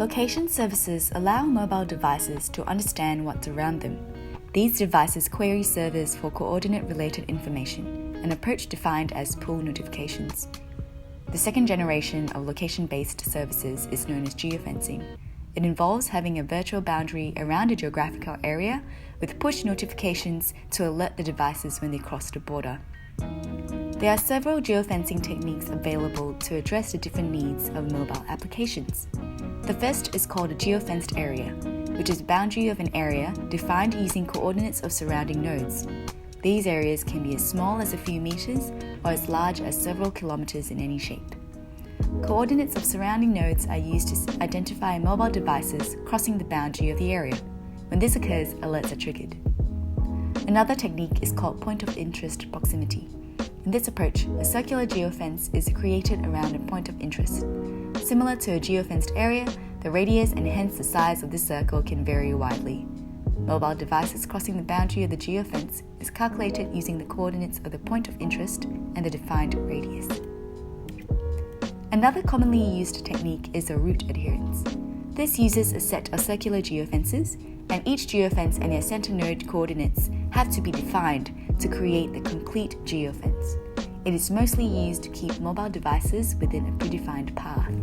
Location services allow mobile devices to understand what's around them. These devices query servers for coordinate-related information, an approach defined as pull notifications. The second generation of location-based services is known as geofencing. It involves having a virtual boundary around a geographical area with push notifications to alert the devices when they cross the border. There are several geofencing techniques available to address the different needs of mobile applications. The first is called a geofenced area, which is a boundary of an area defined using coordinates of surrounding nodes. These areas can be as small as a few meters or as large as several kilometers in any shape. Coordinates of surrounding nodes are used to identify mobile devices crossing the boundary of the area. When this occurs, alerts are triggered. Another technique is called point of interest proximity. In this approach, a circular geofence is created around a point of interest. Similar to a geofenced area, the radius and hence the size of this circle can vary widely. Mobile devices crossing the boundary of the geofence is calculated using the coordinates of the point of interest and the defined radius. Another commonly used technique is a route adherence. This uses a set of circular geofences, and each geofence and their center node coordinates have to be defined to create the complete geofence. It is mostly used to keep mobile devices within a predefined path.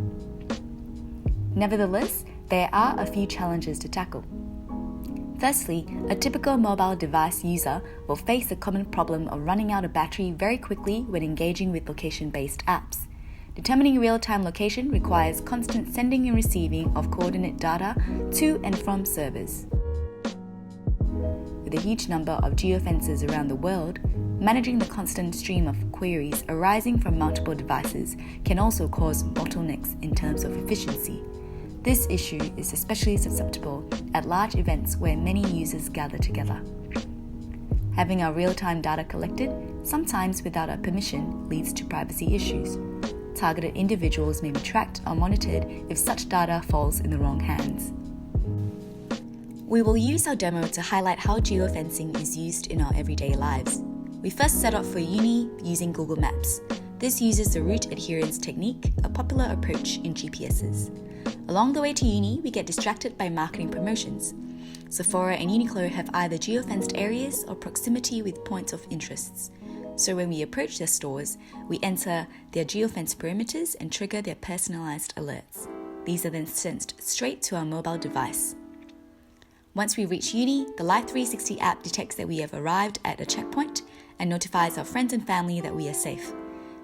Nevertheless, there are a few challenges to tackle. Firstly, a typical mobile device user will face the common problem of running out of battery very quickly when engaging with location-based apps. Determining real-time location requires constant sending and receiving of coordinate data to and from servers. With a huge number of geofences around the world, managing the constant stream of queries arising from multiple devices can also cause bottlenecks in terms of efficiency. This issue is especially susceptible at large events where many users gather together. Having our real-time data collected, sometimes without our permission, leads to privacy issues. Targeted individuals may be tracked or monitored if such data falls in the wrong hands. We will use our demo to highlight how geofencing is used in our everyday lives. We first set up for uni using Google Maps. This uses the route adherence technique, a popular approach in GPSs. Along the way to uni, we get distracted by marketing promotions. Sephora and Uniqlo have either geofenced areas or proximity with points of interests. So when we approach their stores, we enter their geofence perimeters and trigger their personalized alerts. These are then sent straight to our mobile device. Once we reach uni, the Life360 app detects that we have arrived at a checkpoint and notifies our friends and family that we are safe.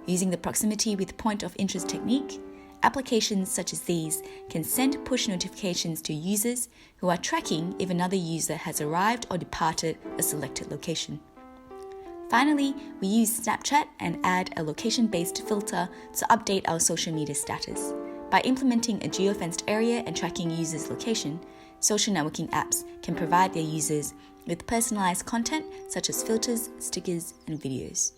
Using the proximity with point of interest technique, applications such as these can send push notifications to users who are tracking if another user has arrived or departed a selected location. Finally, we use Snapchat and add a location-based filter to update our social media status. By implementing a geofenced area and tracking users' location, social networking apps can provide their users with personalized content such as filters, stickers, and videos.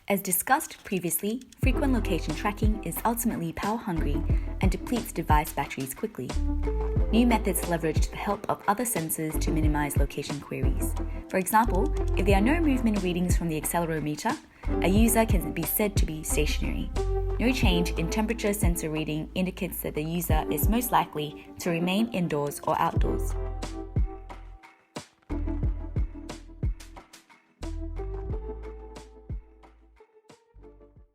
As discussed previously, frequent location tracking is ultimately power-hungry and depletes device batteries quickly. New methods leverage the help of other sensors to minimize location queries. For example, if there are no movement readings from the accelerometer, a user can be said to be stationary. No change in temperature sensor reading indicates that the user is most likely to remain indoors or outdoors.